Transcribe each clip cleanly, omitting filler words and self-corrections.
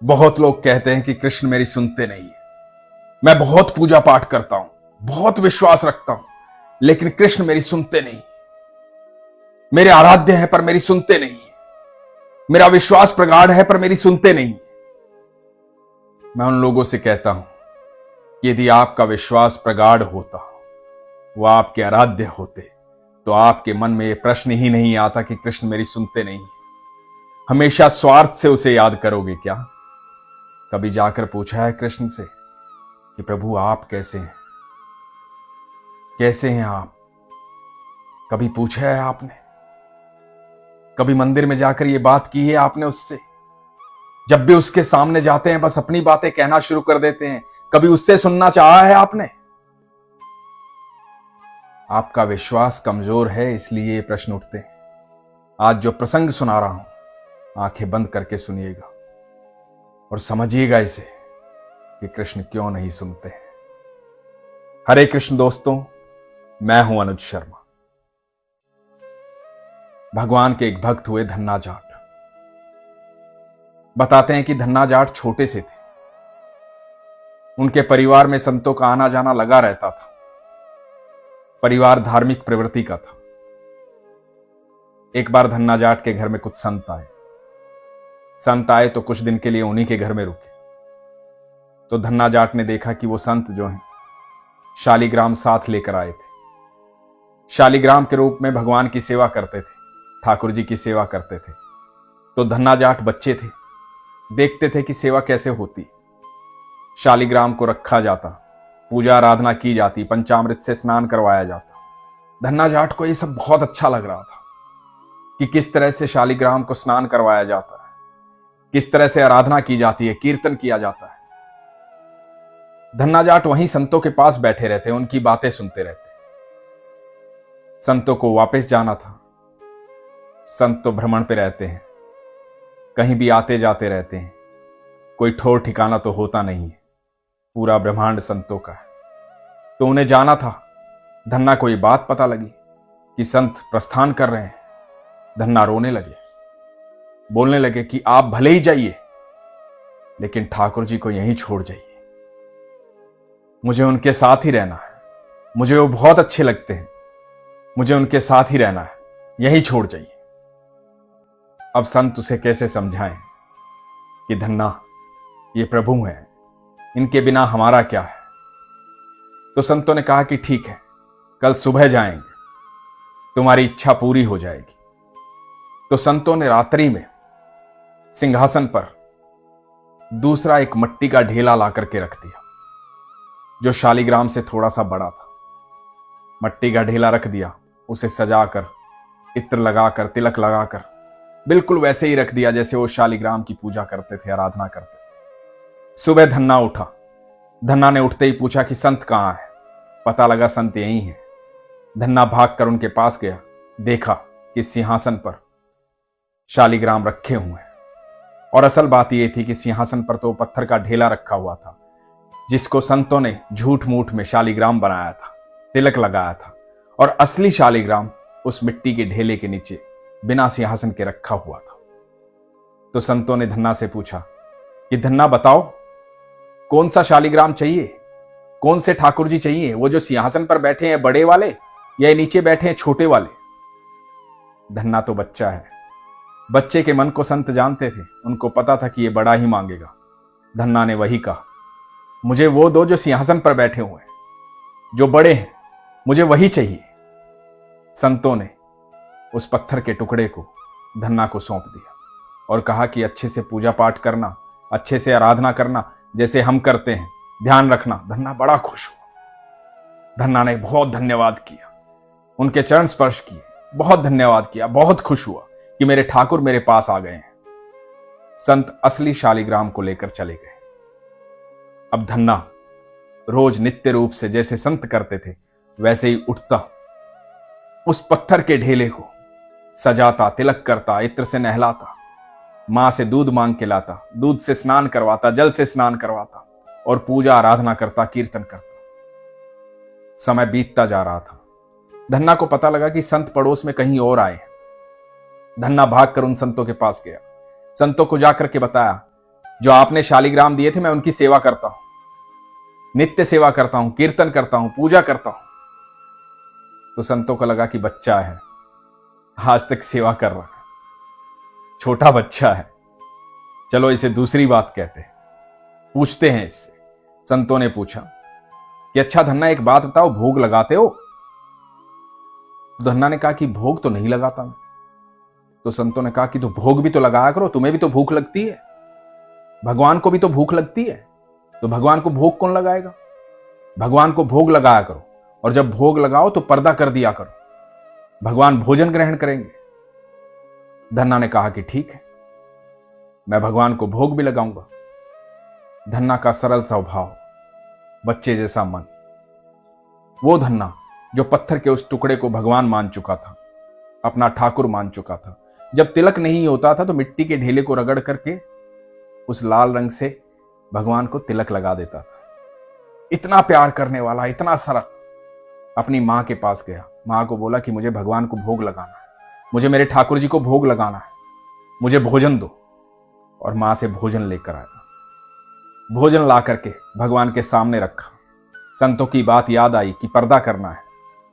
बहुत लोग कहते हैं कि कृष्ण मेरी सुनते नहीं है। मैं बहुत पूजा पाठ करता हूं, बहुत विश्वास रखता हूं, लेकिन कृष्ण मेरी सुनते नहीं। मेरे आराध्य हैं पर मेरी सुनते नहीं। मेरा विश्वास प्रगाढ़ है पर मेरी सुनते नहीं। मैं उन लोगों से कहता हूं कि यदि आपका विश्वास प्रगाढ़ होता, वो आपके आराध्य होते, तो आपके मन में यह प्रश्न ही नहीं आता कि कृष्ण मेरी सुनते नहीं। हमेशा स्वार्थ से उसे याद करोगे क्या? कभी जाकर पूछा है कृष्ण से कि प्रभु आप कैसे हैं? कैसे हैं आप? कभी पूछा है आपने? कभी मंदिर में जाकर यह बात की है आपने उससे? जब भी उसके सामने जाते हैं बस अपनी बातें कहना शुरू कर देते हैं। कभी उससे सुनना चाहा है आपने? आपका विश्वास कमजोर है, इसलिए ये प्रश्न उठते हैं। आज जो प्रसंग सुना रहा हूं, आंखें बंद करके सुनिएगा और समझिएगा इसे कि कृष्ण क्यों नहीं सुनते हैं। हरे कृष्ण दोस्तों, मैं हूं अनुज शर्मा। भगवान के एक भक्त हुए धन्ना जाट। बताते हैं कि धन्ना जाट छोटे से थे। उनके परिवार में संतों का आना जाना लगा रहता था। परिवार धार्मिक प्रवृत्ति का था। एक बार धन्ना जाट के घर में कुछ संत आए। संत आए तो कुछ दिन के लिए उन्हीं के घर में रुके। तो धन्ना जाट ने देखा कि वो संत जो हैं शालिग्राम साथ लेकर आए थे। शालिग्राम के रूप में भगवान की सेवा करते थे, ठाकुर जी की सेवा करते थे। तो धन्ना जाट बच्चे थे, देखते थे कि सेवा कैसे होती। शालिग्राम को रखा जाता, पूजा आराधना की जाती, पंचामृत से स्नान करवाया जाता। धन्ना जाट को यह सब बहुत अच्छा लग रहा था कि किस तरह से शालिग्राम को स्नान करवाया जाता है, किस तरह से आराधना की जाती है, कीर्तन किया जाता है। धन्ना जाट वहीं संतों के पास बैठे रहते, उनकी बातें सुनते रहते। संतों को वापस जाना था। संत तो भ्रमण पे रहते हैं, कहीं भी आते जाते रहते हैं, कोई ठौर ठिकाना तो होता नहीं है। पूरा ब्रह्मांड संतों का है। तो उन्हें जाना था। धन्ना को ये बात पता लगी कि संत प्रस्थान कर रहे हैं। धन्ना रोने लगे, बोलने लगे कि आप भले ही जाइए, लेकिन ठाकुर जी को यहीं छोड़ जाइए। मुझे उनके साथ ही रहना है, मुझे वो बहुत अच्छे लगते हैं, मुझे उनके साथ ही रहना है, यहीं छोड़ जाइए। अब संत उसे कैसे समझाएं कि धन्ना, ये प्रभु हैं, इनके बिना हमारा क्या है। तो संतों ने कहा कि ठीक है, कल सुबह जाएंगे, तुम्हारी इच्छा पूरी हो जाएगी। तो संतों ने रात्रि में सिंहासन पर दूसरा एक मट्टी का ढेला ला करके रख दिया, जो शालिग्राम से थोड़ा सा बड़ा था। मट्टी का ढेला रख दिया, उसे सजाकर, इत्र लगाकर, तिलक लगाकर, बिल्कुल वैसे ही रख दिया जैसे वो शालिग्राम की पूजा करते थे, आराधना करते थे। सुबह धन्ना उठा। धन्ना ने उठते ही पूछा कि संत कहां है। पता लगा संत यहीं है। धन्ना भागकर उनके पास गया, देखा कि सिंहासन पर शालिग्राम रखे हुए हैं। और असल बात यह थी कि सिंहासन पर तो पत्थर का ढेला रखा हुआ था, जिसको संतों ने झूठ मूठ में शालिग्राम बनाया था, तिलक लगाया था। और असली शालिग्राम उस मिट्टी के ढेले के नीचे बिना सिंहासन के रखा हुआ था। तो संतों ने धन्ना से पूछा कि धन्ना बताओ, कौन सा शालिग्राम चाहिए, कौन से ठाकुर जी चाहिए, वो जो सिंहासन पर बैठे हैं बड़े वाले, या नीचे बैठे हैं छोटे वाले। धन्ना तो बच्चा है, बच्चे के मन को संत जानते थे, उनको पता था कि ये बड़ा ही मांगेगा। धन्ना ने वही कहा, मुझे वो दो जो सिंहासन पर बैठे हुए हैं, जो बड़े हैं, मुझे वही चाहिए। संतों ने उस पत्थर के टुकड़े को धन्ना को सौंप दिया और कहा कि अच्छे से पूजा पाठ करना, अच्छे से आराधना करना, जैसे हम करते हैं, ध्यान रखना। धन्ना बड़ा खुश हुआ। धन्ना ने बहुत धन्यवाद किया, उनके चरण स्पर्श किए, बहुत धन्यवाद किया, बहुत खुश हुआ कि मेरे ठाकुर मेरे पास आ गए हैं। संत असली शालिग्राम को लेकर चले गए। अब धन्ना रोज नित्य रूप से जैसे संत करते थे वैसे ही उठता, उस पत्थर के ढेले को सजाता, तिलक करता, इत्र से नहलाता, मां से दूध मांग के लाता, दूध से स्नान करवाता, जल से स्नान करवाता और पूजा आराधना करता, कीर्तन करता। समय बीतता जा रहा था। धन्ना को पता लगा कि संत पड़ोस में कहीं और आए। धन्ना भागकर उन संतों के पास गया, संतों को जाकर के बताया जो आपने शालिग्राम दिए थे मैं उनकी सेवा करता हूं, नित्य सेवा करता हूं, कीर्तन करता हूं, पूजा करता हूं। तो संतों को लगा कि बच्चा है, आज तक सेवा कर रहा है, छोटा बच्चा है, चलो इसे दूसरी बात कहते हैं, पूछते हैं इससे। संतों ने पूछा कि अच्छा धन्ना एक बात बताओ, भोग लगाते हो? तो धन्ना ने कहा कि भोग तो नहीं लगाता मैं। तो संतों ने कहा कि तो भोग भी तो लगाया करो, तुम्हें भी तो भूख लगती है, भगवान को भी तो भूख लगती है, तो भगवान को भोग कौन लगाएगा? भगवान को भोग लगाया करो, और जब भोग लगाओ तो पर्दा कर दिया करो, भगवान भोजन ग्रहण करेंगे। धन्ना ने कहा कि ठीक है, मैं भगवान को भोग भी लगाऊंगा। धन्ना का सरल स्वभाव, बच्चे जैसा मन, वो धन्ना जो पत्थर के उस टुकड़े को भगवान मान चुका था, अपना ठाकुर मान चुका था। जब तिलक नहीं होता था तो मिट्टी के ढेले को रगड़ करके उस लाल रंग से भगवान को तिलक लगा देता था। इतना प्यार करने वाला, इतना सरल, अपनी मां के पास गया, मां को बोला कि मुझे भगवान को भोग लगाना है, मुझे मेरे ठाकुर जी को भोग लगाना है, मुझे भोजन दो। और मां से भोजन लेकर आया, भोजन ला करके भगवान के सामने रखा। संतों की बात याद आई कि पर्दा करना है,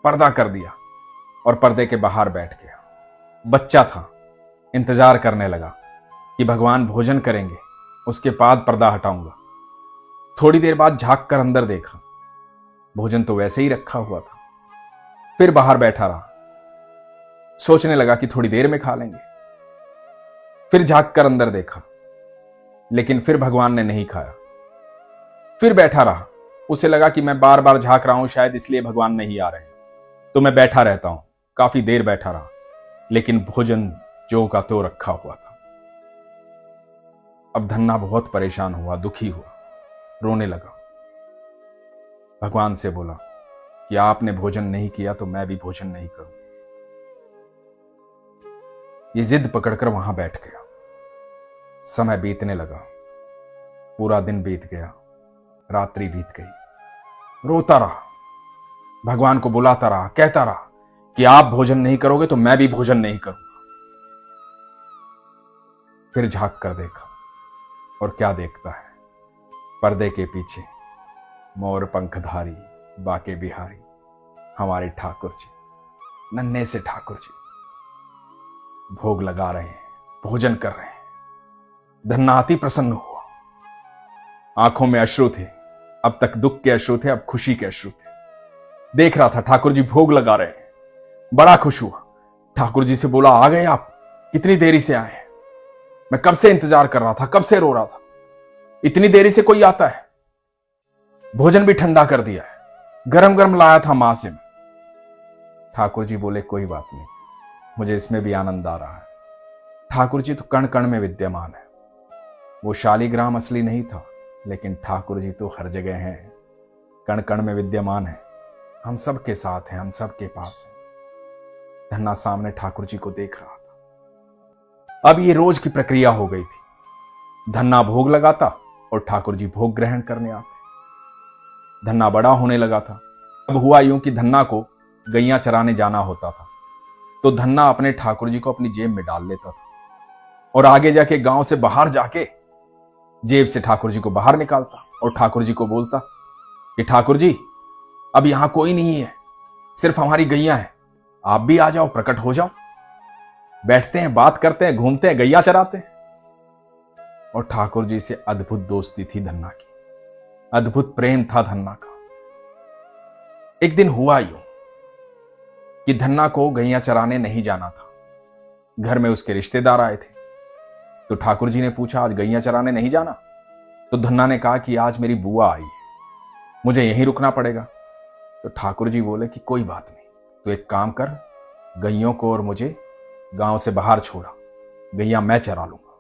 पर्दा कर दिया और पर्दे के बाहर बैठ गया। बच्चा था, इंतजार करने लगा कि भगवान भोजन करेंगे, उसके बाद पर्दा हटाऊंगा। थोड़ी देर बाद झांक कर अंदर देखा, भोजन तो वैसे ही रखा हुआ था। फिर बाहर बैठा रहा, सोचने लगा कि थोड़ी देर में खा लेंगे। फिर झांक कर अंदर देखा, लेकिन फिर भगवान ने नहीं खाया। फिर बैठा रहा, उसे लगा कि मैं बार बार झांक रहा हूं, शायद इसलिए भगवान नहीं आ रहे, तो मैं बैठा रहता हूं। काफी देर बैठा रहा, लेकिन भोजन जो का तो रखा हुआ था। अब धन्ना बहुत परेशान हुआ, दुखी हुआ, रोने लगा। भगवान से बोला कि आपने भोजन नहीं किया तो मैं भी भोजन नहीं करूं। ये जिद पकड़कर वहां बैठ गया। समय बीतने लगा, पूरा दिन बीत गया, रात्रि बीत गई। रोता रहा, भगवान को बुलाता रहा, कहता रहा कि आप भोजन नहीं करोगे तो मैं भी भोजन नहीं करूंगा। फिर झांक कर देखा, और क्या देखता है, पर्दे के पीछे मोर पंखधारी बाके बिहारी हमारे ठाकुर जी, नन्हे से ठाकुर जी भोग लगा रहे हैं, भोजन कर रहे हैं। धन्ना अति प्रसन्न हुआ, आंखों में अश्रु थे, अब तक दुख के अश्रु थे, अब खुशी के अश्रु थे। देख रहा था ठाकुर जी भोग लगा रहे हैं, बड़ा खुश हुआ। ठाकुर जी से बोला, आ गए आप, कितनी देरी से आए हैं? मैं कब से इंतजार कर रहा था, कब से रो रहा था, इतनी देरी से कोई आता है? भोजन भी ठंडा कर दिया है, गरम गरम लाया था मां से। ठाकुर जी बोले, कोई बात नहीं, मुझे इसमें भी आनंद आ रहा है। ठाकुर जी तो कण कण में विद्यमान है। वो शालिग्राम असली नहीं था, लेकिन ठाकुर जी तो हर जगह हैं, कण कण में विद्यमान है, हम सबके साथ हैं, हम सबके पास हैं। धन्ना सामने ठाकुर जी को देख रहा था। अब ये रोज की प्रक्रिया हो गई थी, धन्ना भोग लगाता और ठाकुर जी भोग ग्रहण करने आते। धन्ना बड़ा होने लगा था। अब हुआ यूं कि धन्ना को गैया चराने जाना होता था, तो धन्ना अपने ठाकुर जी को अपनी जेब में डाल लेता था और आगे जाके गांव से बाहर जाके जेब से ठाकुर जी को बाहर निकालता और ठाकुर जी को बोलता कि ठाकुर जी, अब यहां कोई नहीं है, सिर्फ हमारी गैया है, आप भी आ जाओ, प्रकट हो जाओ, बैठते हैं, बात करते हैं, घूमते हैं, गैया चराते हैं। और ठाकुर जी से अद्भुत दोस्ती थी धन्ना की, अद्भुत प्रेम था धन्ना का। एक दिन हुआ यूं कि धन्ना को गैया चराने नहीं जाना था, घर में उसके रिश्तेदार आए थे। तो ठाकुर जी ने पूछा, आज गैया चराने नहीं जाना? तो धन्ना ने कहा कि आज मेरी बुआ आई है, मुझे यहीं रुकना पड़ेगा। तो ठाकुर जी बोले कि कोई बात नहीं, तो एक काम कर, गैयों को और मुझे गांव से बाहर छोड़ा, गैया मैं चरा लूंगा।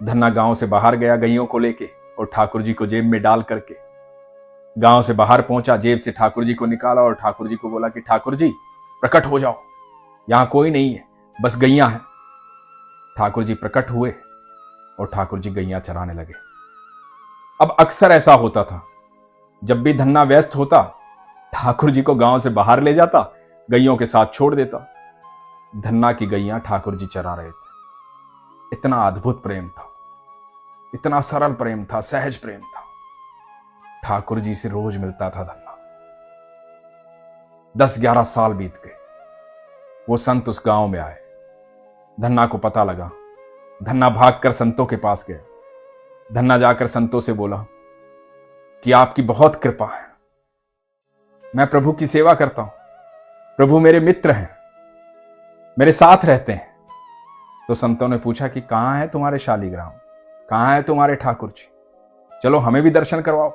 धन्ना गांव से बाहर गया गैयों को लेके और ठाकुर जी को जेब में डाल करके गांव से बाहर पहुंचा, जेब से ठाकुर जी को निकाला और ठाकुर जी को बोला कि ठाकुर जी प्रकट हो जाओ, यहां कोई नहीं है, बस गैया है। ठाकुर जी प्रकट हुए और ठाकुर जी गैया चराने लगे। अब अक्सर ऐसा होता था, जब भी धन्ना व्यस्त होता, ठाकुर जी को गांव से बाहर ले जाता, गैयों के साथ छोड़ देता। धन्ना की गैया ठाकुर जी चरा रहे थे। इतना अद्भुत प्रेम था। इतना सरल प्रेम था, सहज प्रेम था। ठाकुर जी से रोज मिलता था धन्ना। 10-11 साल बीत गए। वो संत उस गांव में आए। धन्ना को पता लगा। धन्ना भागकर संतों के पास गया। धन्ना जाकर संतों से बोला कि आपकी बहुत कृपा है, मैं प्रभु की सेवा करता हूं, प्रभु मेरे मित्र हैं, मेरे साथ रहते हैं। तो संतों ने पूछा कि कहां है तुम्हारे शालीग्राम, कहां है तुम्हारे ठाकुर जी, चलो हमें भी दर्शन करवाओ।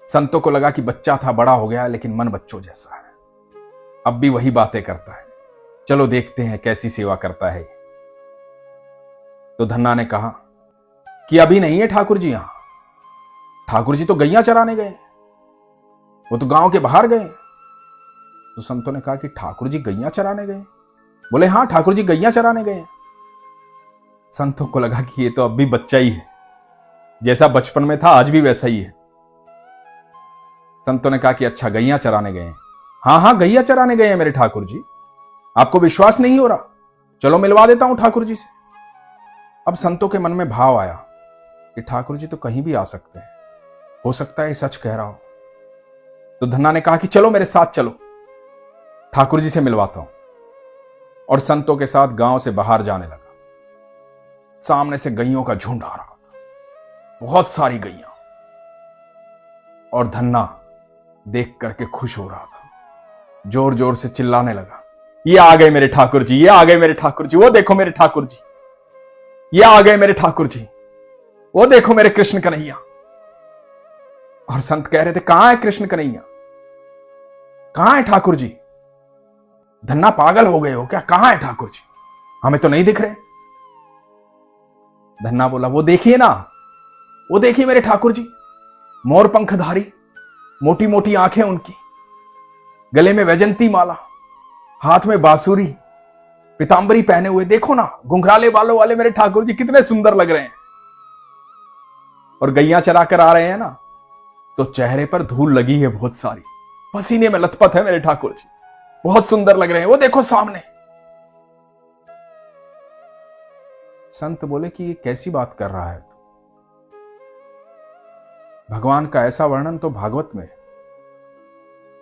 संतों को लगा कि बच्चा था, बड़ा हो गया, लेकिन मन बच्चों जैसा है, अब भी वही बातें करता है, चलो देखते हैं कैसी सेवा करता है। तो धन्ना ने कहा कि अभी नहीं है ठाकुर जी यहां, ठाकुर जी तो गैया चराने गए, वो तो गांव के बाहर गए। तो संतों ने कहा कि ठाकुर जी गैया चराने गए? बोले हां, ठाकुर जी गैया चराने गए। संतों को लगा कि ये तो अब भी बच्चा ही है, जैसा बचपन में था आज भी वैसा ही है। संतों ने कहा कि अच्छा गैया चराने गए? हां हां, गैया चराने गए हैं मेरे ठाकुर जी, आपको विश्वास नहीं हो रहा, चलो मिलवा देता हूं ठाकुर जी से। अब संतों के मन में भाव आया कि ठाकुर जी तो कहीं भी आ सकते हैं, हो सकता है सच कह रहा हो। तो धन्ना ने कहा कि चलो मेरे साथ चलो, ठाकुर जी से मिलवाता हूं। और संतों के साथ गांव से बाहर जाने लगा। सामने से गैयों का झुंड आ रहा था, बहुत सारी गैया। और धन्ना देख करके खुश हो रहा था, जोर जोर से चिल्लाने लगा, ये आ गए मेरे ठाकुर जी, ये आ गए मेरे ठाकुर जी, वो देखो मेरे ठाकुर जी, ये आ गए मेरे ठाकुर जी, वो देखो मेरे कृष्ण कन्हैया। और संत कह रहे थे कहां है कृष्ण कन्हैया, कहां है ठाकुर जी? धन्ना पागल हो गए हो क्या, कहां है ठाकुर जी, हमें तो नहीं दिख रहे। धन्ना बोला वो देखिए ना, वो देखिए मेरे ठाकुर जी, मोर पंखधारी, मोटी मोटी आंखें उनकी, गले में वैजंती माला, हाथ में बांसुरी, पीतांबरी पहने हुए, देखो ना घुंघराले बालों वाले मेरे ठाकुर जी कितने सुंदर लग रहे हैं। और गैया चरा कर आ रहे हैं ना, तो चेहरे पर धूल लगी है बहुत सारी, पसीने में लथपथ है मेरे ठाकुर जी, बहुत सुंदर लग रहे हैं, वो देखो सामने। संत बोले कि ये कैसी बात कर रहा है तू, भगवान का ऐसा वर्णन तो भागवत में,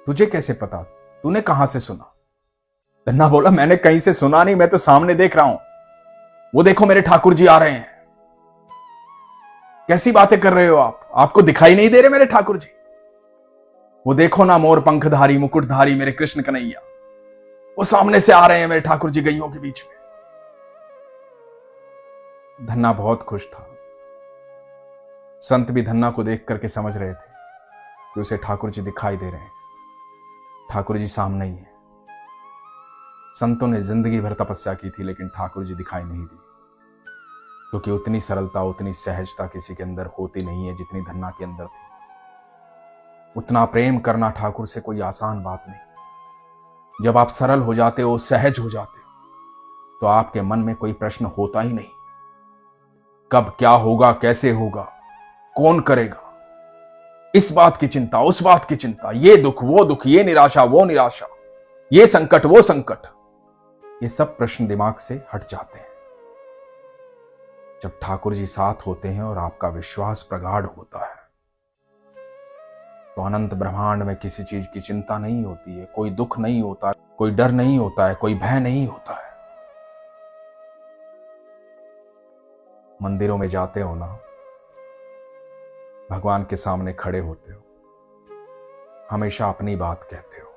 तुझे कैसे पता, तूने कहां से सुना? धन्ना बोला मैंने कहीं से सुना नहीं, मैं तो सामने देख रहा हूं, वो देखो मेरे ठाकुर जी आ रहे हैं। कैसी बातें कर रहे हो आप, आपको दिखाई नहीं दे रहे मेरे ठाकुर जी? वो देखो ना मोर पंखधारी मुकुटधारी मेरे कृष्ण कन्हैया, वो सामने से आ रहे हैं मेरे ठाकुर जी गैयों के बीच में। धन्ना बहुत खुश था। संत भी धन्ना को देख करके समझ रहे थे कि उसे ठाकुर जी दिखाई दे रहे हैं, ठाकुर जी सामने ही है। संतों ने जिंदगी भर तपस्या की थी, लेकिन ठाकुर जी दिखाई नहीं दी, क्योंकि उतनी सरलता उतनी सहजता किसी के अंदर होती नहीं है जितनी धन्ना के अंदर थी। उतना प्रेम करना ठाकुर से कोई आसान बात नहीं। जब आप सरल हो जाते हो, सहज हो जाते हो, तो आपके मन में कोई प्रश्न होता ही नहीं, कब क्या होगा, कैसे होगा, कौन करेगा, इस बात की चिंता, उस बात की चिंता, ये दुख वो दुख, ये निराशा वो निराशा, ये संकट वो संकट, ये सब प्रश्न दिमाग से हट जाते हैं जब ठाकुर जी साथ होते हैं और आपका विश्वास प्रगाढ़ होता है। तो अनंत ब्रह्मांड में किसी चीज की चिंता नहीं होती है, कोई दुख नहीं होता, कोई डर नहीं होता है, कोई भय नहीं होता है। मंदिरों में जाते हो ना, भगवान के सामने खड़े होते हो, हमेशा अपनी बात कहते हो,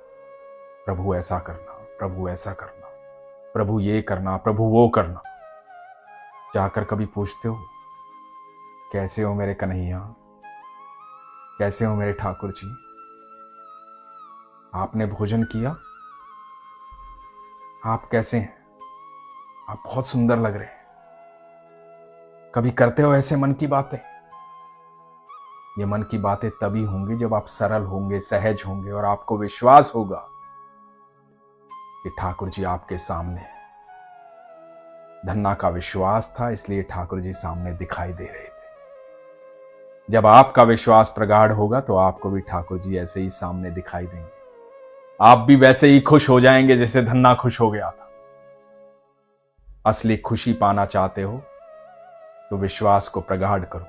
प्रभु ऐसा करना, प्रभु ऐसा करना, प्रभु ये करना, प्रभु वो करना। जाकर कभी पूछते हो कैसे हो मेरे कन्हैया, कैसे हो मेरे ठाकुर जी, आपने भोजन किया, आप कैसे हैं, आप बहुत सुंदर लग रहे हैं। कभी करते हो ऐसे मन की बातें? ये मन की बातें तभी होंगी जब आप सरल होंगे, सहज होंगे और आपको विश्वास होगा कि ठाकुर जी आपके सामने हैं। धन्ना का विश्वास था, इसलिए ठाकुर जी सामने दिखाई दे रहे थे। जब आपका विश्वास प्रगाढ़ होगा तो आपको भी ठाकुर जी ऐसे ही सामने दिखाई देंगे, आप भी वैसे ही खुश हो जाएंगे जैसे धन्ना खुश हो गया था। असली खुशी पाना चाहते हो तो विश्वास को प्रगाढ़ करो,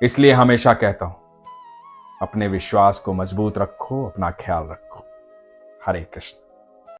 इसलिए हमेशा कहता हूं, अपने विश्वास को मजबूत रखो, अपना ख्याल रखो। हरे कृष्ण।